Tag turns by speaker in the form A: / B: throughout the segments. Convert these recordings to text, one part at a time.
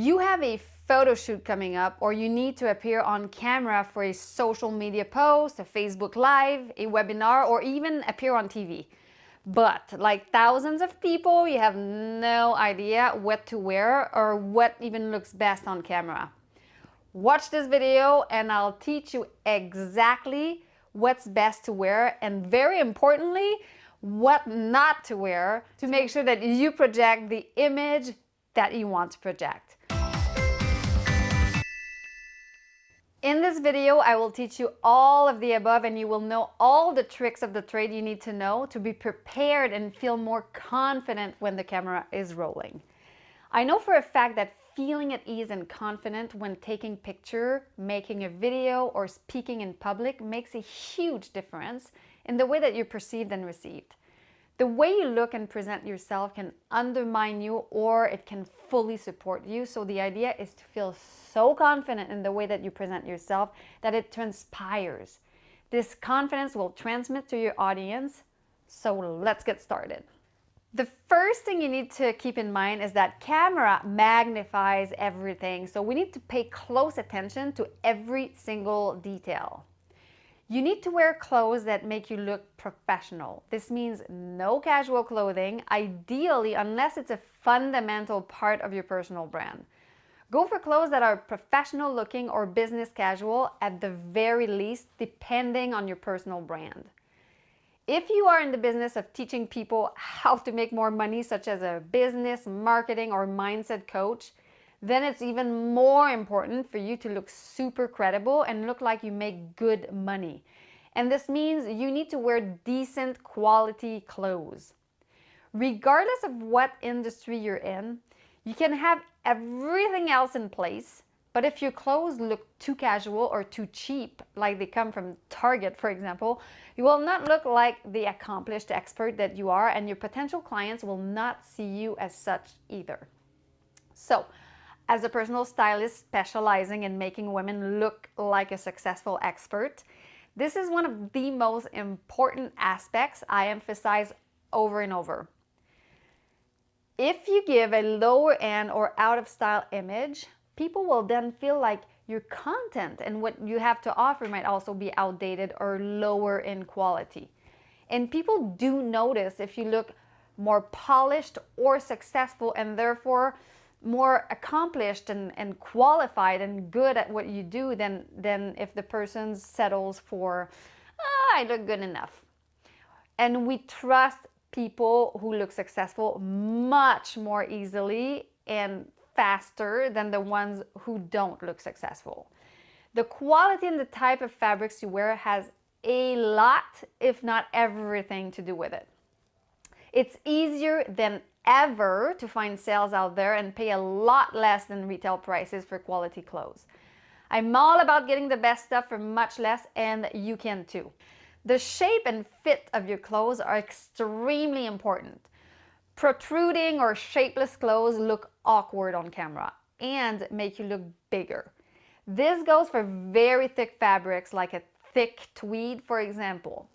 A: You have a photo shoot coming up, or you need to appear on camera for a social media post, a Facebook Live, a webinar, or even appear on TV. But like thousands of people, you have no idea what to wear or what even looks best on camera. Watch this video and I'll teach you exactly what's best to wear, and very importantly, what not to wear to make sure that you project the image that you want to project. In this video, I will teach you all of the above, and you will know all the tricks of the trade you need to know to be prepared and feel more confident when the camera is rolling. I know for a fact that feeling at ease and confident when taking picture, making a video, or speaking in public makes a huge difference in the way that you're perceived and received. The way you look and present yourself can undermine you, or it can fully support you. So the idea is to feel so confident in the way that you present yourself that it transpires. This confidence will transmit to your audience. So let's get started. The first thing you need to keep in mind is that camera magnifies everything. So we need to pay close attention to every single detail. You need to wear clothes that make you look professional. This means no casual clothing, ideally, unless it's a fundamental part of your personal brand. Go for clothes that are professional looking or business casual at the very least, depending on your personal brand. If you are in the business of teaching people how to make more money, such as a business, marketing, or mindset coach, then it's even more important for you to look super credible and look like you make good money. And this means you need to wear decent quality clothes. Regardless of what industry you're in, you can have everything else in place, but if your clothes look too casual or too cheap, like they come from Target, for example, you will not look like the accomplished expert that you are, and your potential clients will not see you as such either. So, as a personal stylist specializing in making women look like a successful expert, this is one of the most important aspects I emphasize over and over. If you give a lower end or out of style image, people will then feel like your content and what you have to offer might also be outdated or lower in quality. And people do notice if you look more polished or successful, and therefore more accomplished and qualified and good at what you do than if the person settles for, I look good enough. And we trust people who look successful much more easily and faster than the ones who don't look successful. The quality and the type of fabrics you wear has a lot, if not everything, to do with it. It's easier than ever to find sales out there and pay a lot less than retail prices for quality clothes. I'm all about getting the best stuff for much less, and you can too. The shape and fit of your clothes are extremely important. Protruding or shapeless clothes look awkward on camera and make you look bigger. This goes for very thick fabrics like a thick tweed, for example.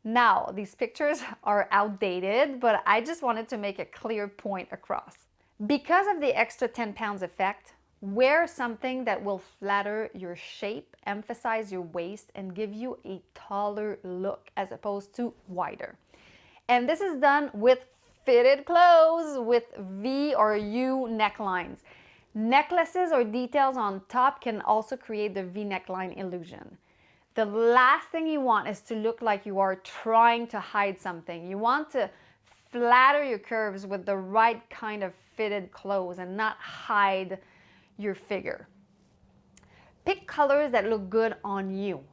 A: Now, these pictures are outdated, but I just wanted to make a clear point across. Because of the extra 10 pounds effect, wear something that will flatter your shape, emphasize your waist, and give you a taller look as opposed to wider. And this is done with fitted clothes with V or U necklines. Necklaces or details on top can also create the V neckline illusion. The last thing you want is to look like you are trying to hide something. You want to flatter your curves with the right kind of fitted clothes and not hide your figure. Pick colors that look good on you.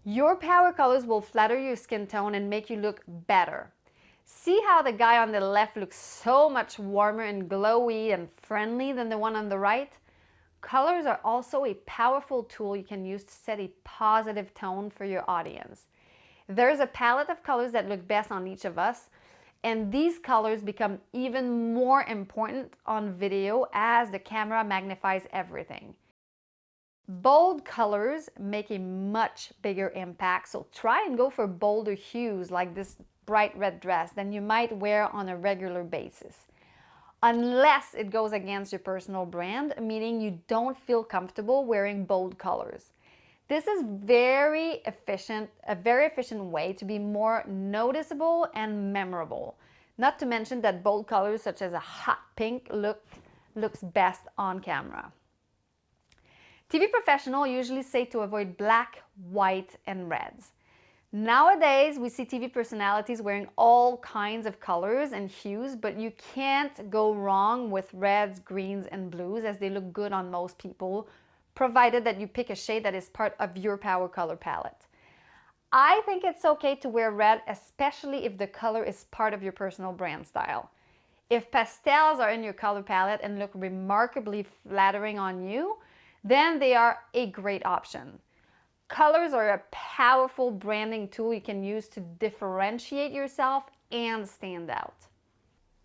A: Your power colors will flatter your skin tone and make you look better. See how the guy on the left looks so much warmer and glowy and friendly than the one on the right? Colors are also a powerful tool you can use to set a positive tone for your audience. There's a palette of colors that look best on each of us, and these colors become even more important on video as the camera magnifies everything. Bold colors make a much bigger impact, so try and go for bolder hues like this bright red dress than you might wear on a regular basis. unless it goes against your personal brand, meaning you don't feel comfortable wearing bold colors. This is a very efficient way to be more noticeable and memorable. Not to mention that bold colors such as a hot pink looks best on camera. TV professionals usually say to avoid black, white, and reds. Nowadays, we see TV personalities wearing all kinds of colors and hues, but you can't go wrong with reds, greens, and blues as they look good on most people, provided that you pick a shade that is part of your power color palette. I think it's okay to wear red, especially if the color is part of your personal brand style. If pastels are in your color palette and look remarkably flattering on you, then they are a great option. Colors are a powerful branding tool you can use to differentiate yourself and stand out.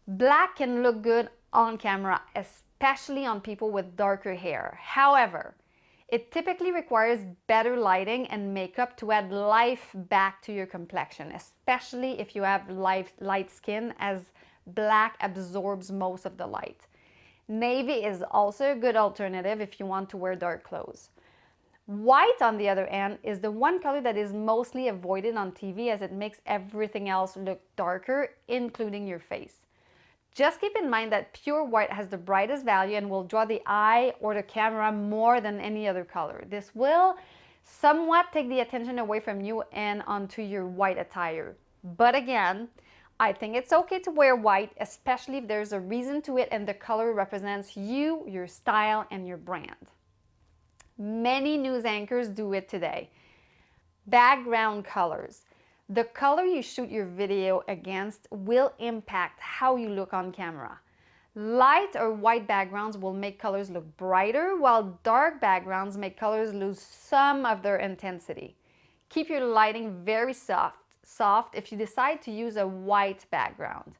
A: Black can look good on camera, especially on people with darker hair. However, it typically requires better lighting and makeup to add life back to your complexion, especially if you have light skin, as black absorbs most of the light. Navy is also a good alternative if you want to wear dark clothes. White, on the other hand, is the one color that is mostly avoided on TV as it makes everything else look darker, including your face. Just keep in mind that pure white has the brightest value and will draw the eye or the camera more than any other color. This will somewhat take the attention away from you and onto your white attire. But again, I think it's okay to wear white, especially if there's a reason to it and the color represents you, your style, and your brand. Many news anchors do it today. Background colors. The color you shoot your video against will impact how you look on camera. Light or white backgrounds will make colors look brighter, while dark backgrounds make colors lose some of their intensity. Keep your lighting very soft if you decide to use a white background.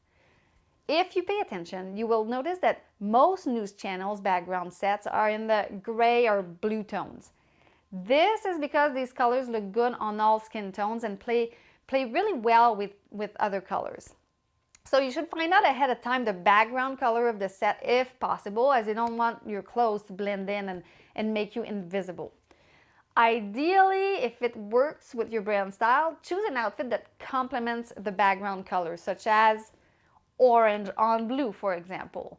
A: If you pay attention, you will notice that most news channels' background sets are in the gray or blue tones. This is because these colors look good on all skin tones and play really well with other colors. So you should find out ahead of time the background color of the set if possible, as you don't want your clothes to blend in and make you invisible. Ideally, if it works with your brand style, choose an outfit that complements the background color, such as orange on blue, for example.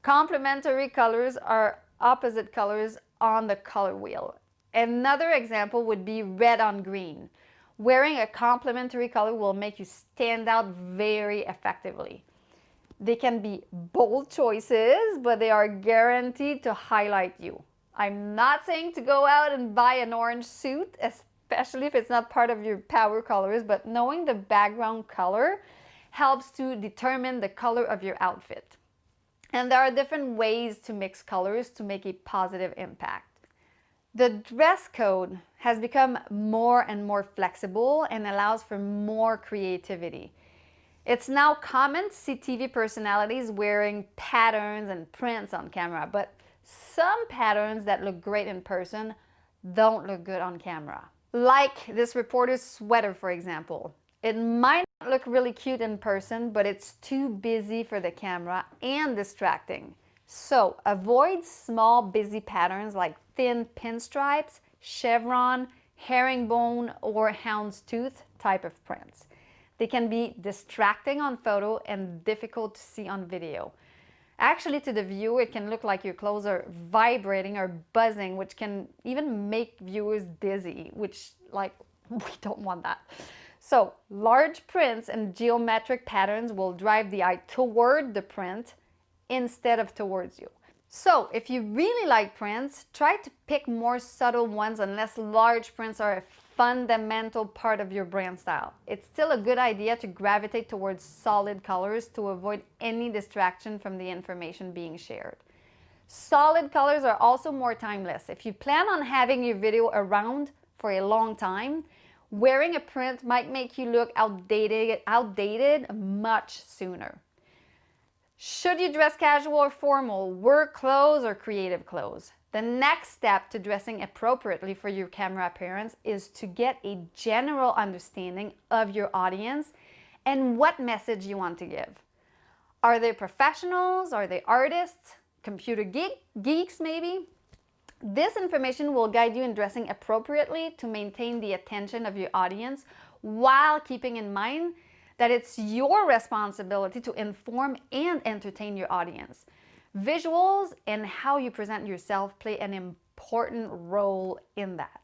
A: Complementary colors are opposite colors on the color wheel. Another example would be red on green. Wearing a complementary color will make you stand out very effectively. They can be bold choices, but they are guaranteed to highlight you. I'm not saying to go out and buy an orange suit, especially if it's not part of your power colors, but knowing the background color helps to determine the color of your outfit. And there are different ways to mix colors to make a positive impact. The dress code has become more and more flexible and allows for more creativity. It's now common to see TV personalities wearing patterns and prints on camera, but some patterns that look great in person don't look good on camera. Like this reporter's sweater, for example. It might not look really cute in person, but it's too busy for the camera and distracting. So avoid small, busy patterns like thin pinstripes, chevron, herringbone, or houndstooth type of prints. They can be distracting on photo and difficult to see on video. Actually, to the viewer, it can look like your clothes are vibrating or buzzing, which can even make viewers dizzy, which, we don't want that. So, large prints and geometric patterns will drive the eye toward the print instead of towards you. So, if you really like prints, try to pick more subtle ones unless large prints are a fundamental part of your brand style. It's still a good idea to gravitate towards solid colors to avoid any distraction from the information being shared. Solid colors are also more timeless. If you plan on having your video around for a long time, wearing a print might make you look outdated much sooner. Should you dress casual or formal, work clothes or creative clothes? The next step to dressing appropriately for your camera appearance is to get a general understanding of your audience and what message you want to give. Are they professionals? Are they artists? Computer geeks maybe? This information will guide you in dressing appropriately to maintain the attention of your audience while keeping in mind that it's your responsibility to inform and entertain your audience. Visuals and how you present yourself play an important role in that.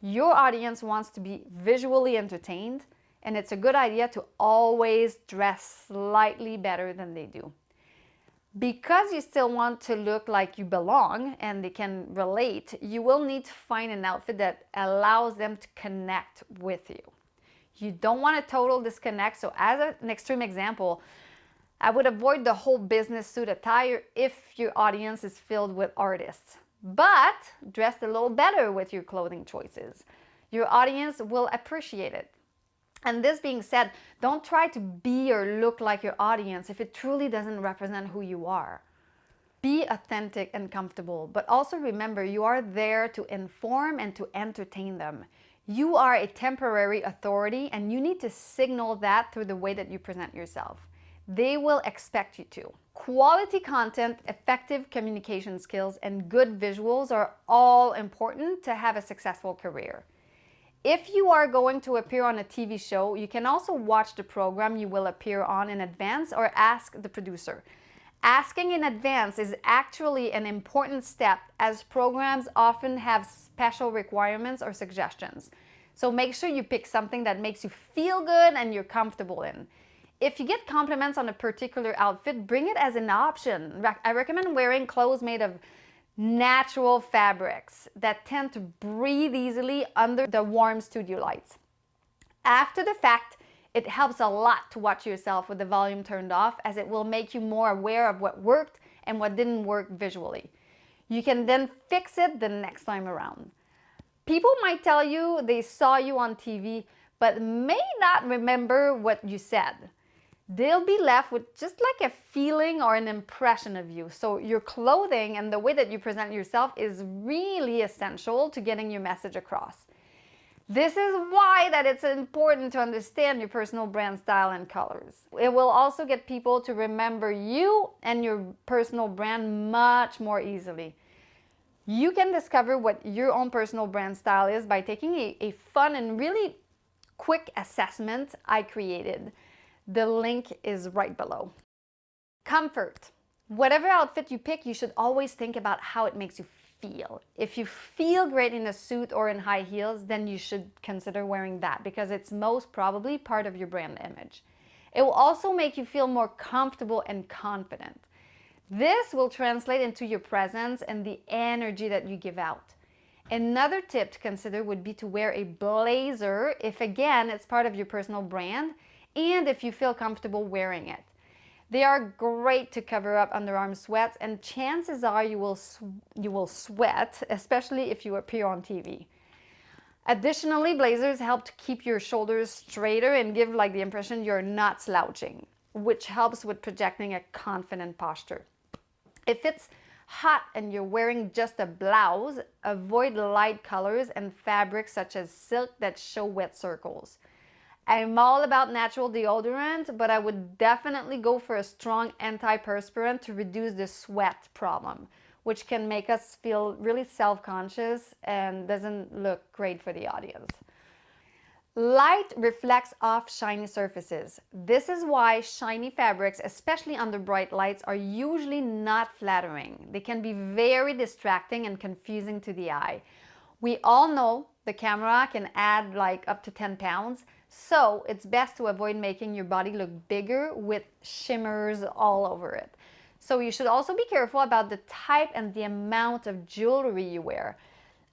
A: Your audience wants to be visually entertained, and it's a good idea to always dress slightly better than they do. Because you still want to look like you belong and they can relate, you will need to find an outfit that allows them to connect with you. You don't want a total disconnect, so as an extreme example, I would avoid the whole business suit attire if your audience is filled with artists. But dress a little better with your clothing choices. Your audience will appreciate it. And this being said, don't try to be or look like your audience if it truly doesn't represent who you are. Be authentic and comfortable, but also remember you are there to inform and to entertain them. You are a temporary authority and you need to signal that through the way that you present yourself. They will expect you to. Quality content, effective communication skills, and good visuals are all important to have a successful career. If you are going to appear on a TV show, you can also watch the program you will appear on in advance or ask the producer. Asking in advance is actually an important step as programs often have special requirements or suggestions. So make sure you pick something that makes you feel good and you're comfortable in. If you get compliments on a particular outfit, bring it as an option. I recommend wearing clothes made of natural fabrics that tend to breathe easily under the warm studio lights. After the fact, it helps a lot to watch yourself with the volume turned off, as it will make you more aware of what worked and what didn't work visually. You can then fix it the next time around. People might tell you they saw you on TV, but may not remember what you said. They'll be left with just like a feeling or an impression of you. So your clothing and the way that you present yourself is really essential to getting your message across. This is why that it's important to understand your personal brand style and colors. It will also get people to remember you and your personal brand much more easily. You can discover what your own personal brand style is by taking a fun and really quick assessment I created. The link is right below. Comfort. Whatever outfit you pick, you should always think about how it makes you feel. If you feel great in a suit or in high heels, then you should consider wearing that because it's most probably part of your brand image. It will also make you feel more comfortable and confident. This will translate into your presence and the energy that you give out. Another tip to consider would be to wear a blazer if, again, it's part of your personal brand and if you feel comfortable wearing it. They are great to cover up underarm sweats, and chances are you will sweat, especially if you appear on TV. Additionally, blazers help to keep your shoulders straighter and give like the impression you're not slouching, which helps with projecting a confident posture. If it's hot and you're wearing just a blouse, avoid light colors and fabrics such as silk that show wet circles. I'm all about natural deodorant, but I would definitely go for a strong antiperspirant to reduce the sweat problem, which can make us feel really self-conscious and doesn't look great for the audience. Light reflects off shiny surfaces. This is why shiny fabrics, especially under bright lights, are usually not flattering. They can be very distracting and confusing to the eye. We all know the camera can add like up to 10 pounds, so it's best to avoid making your body look bigger with shimmers all over it. So you should also be careful about the type and the amount of jewelry you wear.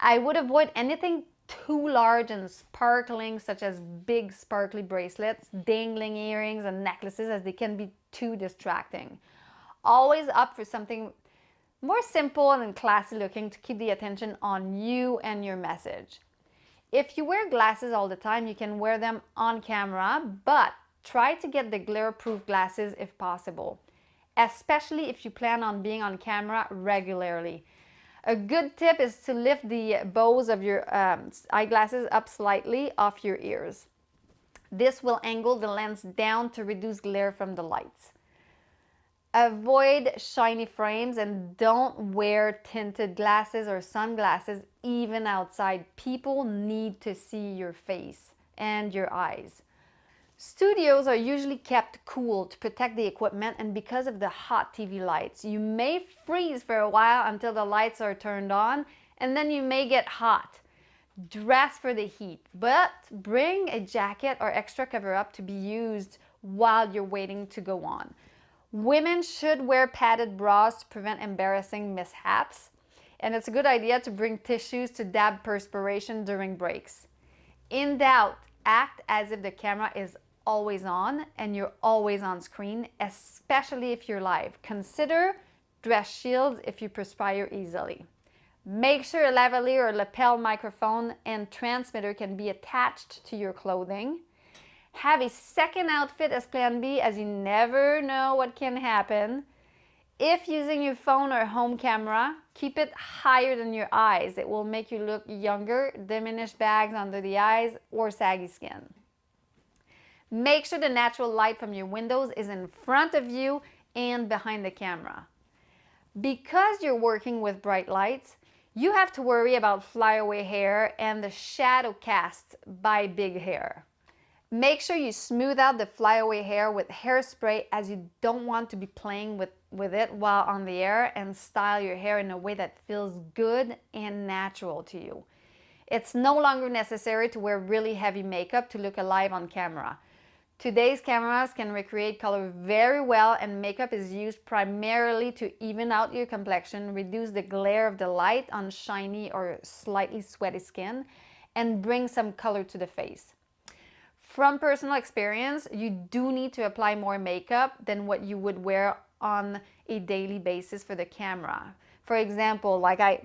A: I would avoid anything too large and sparkling, such as big sparkly bracelets, dangling earrings, and necklaces, as they can be too distracting. Always opt for something more simple and classy looking to keep the attention on you and your message. If you wear glasses all the time, you can wear them on camera, but try to get the glare-proof glasses if possible, especially if you plan on being on camera regularly. A good tip is to lift the bows of your eyeglasses up slightly off your ears. This will angle the lens down to reduce glare from the lights. Avoid shiny frames and don't wear tinted glasses or sunglasses even outside. People need to see your face and your eyes. Studios are usually kept cool to protect the equipment, and because of the hot TV lights, you may freeze for a while until the lights are turned on, and then you may get hot. Dress for the heat, but bring a jacket or extra cover up to be used while you're waiting to go on. Women should wear padded bras to prevent embarrassing mishaps, and it's a good idea to bring tissues to dab perspiration during breaks. In doubt, act as if the camera is always on and you're always on screen, especially if you're live. Consider dress shields if you perspire easily. Make sure a lavalier or lapel microphone and transmitter can be attached to your clothing. Have a second outfit as plan B, as you never know what can happen. If using your phone or home camera, keep it higher than your eyes. It will make you look younger, diminish bags under the eyes, or saggy skin. Make sure the natural light from your windows is in front of you and behind the camera. Because you're working with bright lights, you have to worry about flyaway hair and the shadow cast by big hair. Make sure you smooth out the flyaway hair with hairspray, as you don't want to be playing with it while on the air, and style your hair in a way that feels good and natural to you. It's no longer necessary to wear really heavy makeup to look alive on camera. Today's cameras can recreate color very well, and makeup is used primarily to even out your complexion, reduce the glare of the light on shiny or slightly sweaty skin, and bring some color to the face. From personal experience, you do need to apply more makeup than what you would wear on a daily basis for the camera. For example,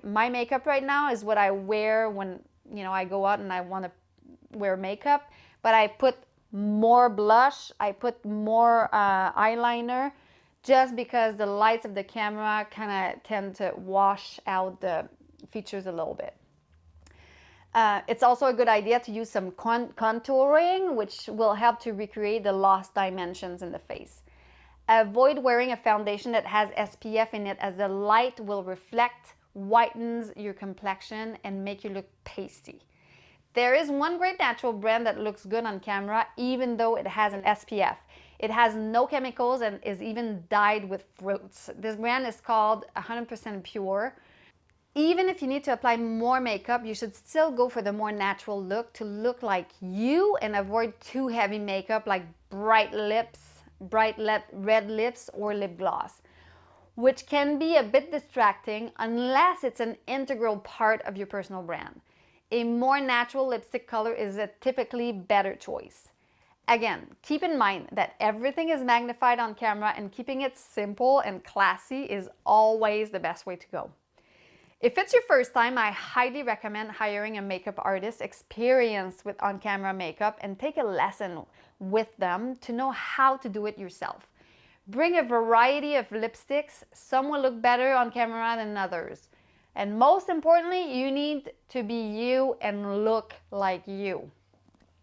A: my makeup right now is what I wear when I go out and I want to wear makeup, but I put more blush, I put more eyeliner, just because the lights of the camera kind of tend to wash out the features a little bit. It's also a good idea to use some contouring, which will help to recreate the lost dimensions in the face. Avoid wearing a foundation that has SPF in it, as the light will reflect, whitens your complexion, and make you look pasty. There is one great natural brand that looks good on camera even though it has an SPF. It has no chemicals and is even dyed with fruits. This brand is called 100% Pure. Even if you need to apply more makeup, you should still go for the more natural look to look like you, and avoid too heavy makeup like bright red lips or lip gloss, which can be a bit distracting unless it's an integral part of your personal brand. A more natural lipstick color is a typically better choice. Again, keep in mind that everything is magnified on camera, and keeping it simple and classy is always the best way to go. If it's your first time, I highly recommend hiring a makeup artist experienced with on-camera makeup and take a lesson with them to know how to do it yourself. Bring a variety of lipsticks. Some will look better on camera than others. And most importantly, you need to be you and look like you.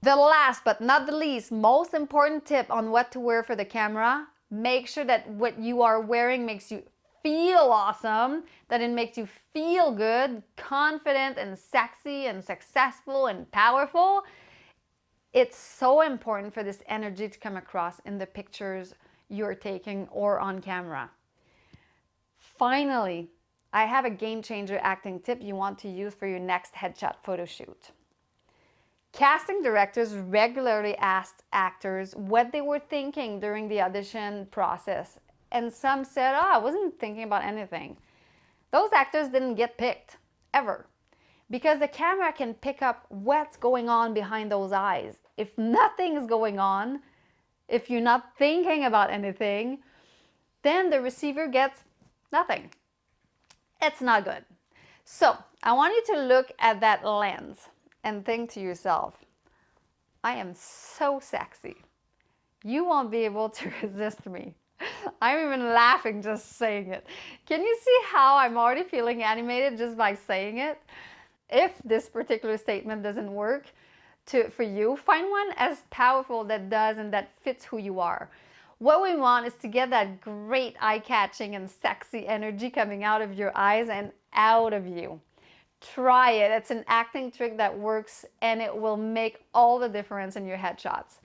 A: The last but not the least, most important tip on what to wear for the camera: make sure that what you are wearing makes you feel awesome, that it makes you feel good, confident and sexy and successful and powerful. It's so important for this energy to come across in the pictures you're taking or on camera. Finally, I have a game changer acting tip you want to use for your next headshot photo shoot. Casting directors regularly asked actors what they were thinking during the audition process, and some said, "Oh, I wasn't thinking about anything." Those actors didn't get picked, ever, because the camera can pick up what's going on behind those eyes. If nothing is going on, if you're not thinking about anything, then the receiver gets nothing. It's not good. So I want you to look at that lens and think to yourself, I am so sexy. You won't be able to resist me. I'm even laughing just saying it. Can you see how I'm already feeling animated just by saying it? If this particular statement doesn't work for you, find one as powerful that does and that fits who you are. What we want is to get that great eye-catching and sexy energy coming out of your eyes and out of you. Try it. It's an acting trick that works and it will make all the difference in your headshots.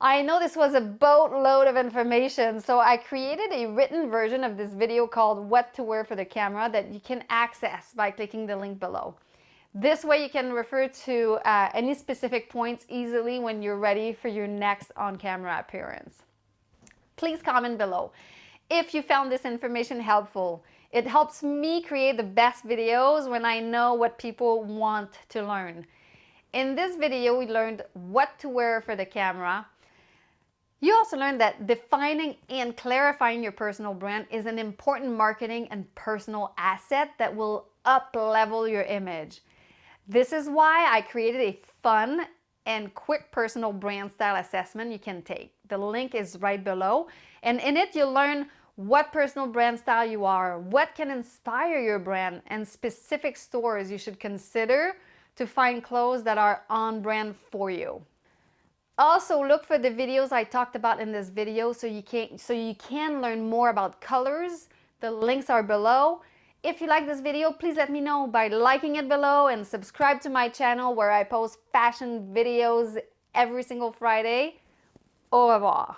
A: I know this was a boatload of information, so I created a written version of this video called What to Wear for the Camera that you can access by clicking the link below. This way you can refer to any specific points easily when you're ready for your next on-camera appearance. Please comment below if you found this information helpful. It helps me create the best videos when I know what people want to learn. In this video, we learned what to wear for the camera. You also learned that defining and clarifying your personal brand is an important marketing and personal asset that will up-level your image. This is why I created a fun and quick personal brand style assessment you can take. The link is right below, and in it you'll learn what personal brand style you are, what can inspire your brand, and specific stores you should consider to find clothes that are on brand for you. Also, look for the videos I talked about in this video so you can learn more about colors. The links are below. If you like this video, please let me know by liking it below and subscribe to my channel where I post fashion videos every single Friday. Au revoir.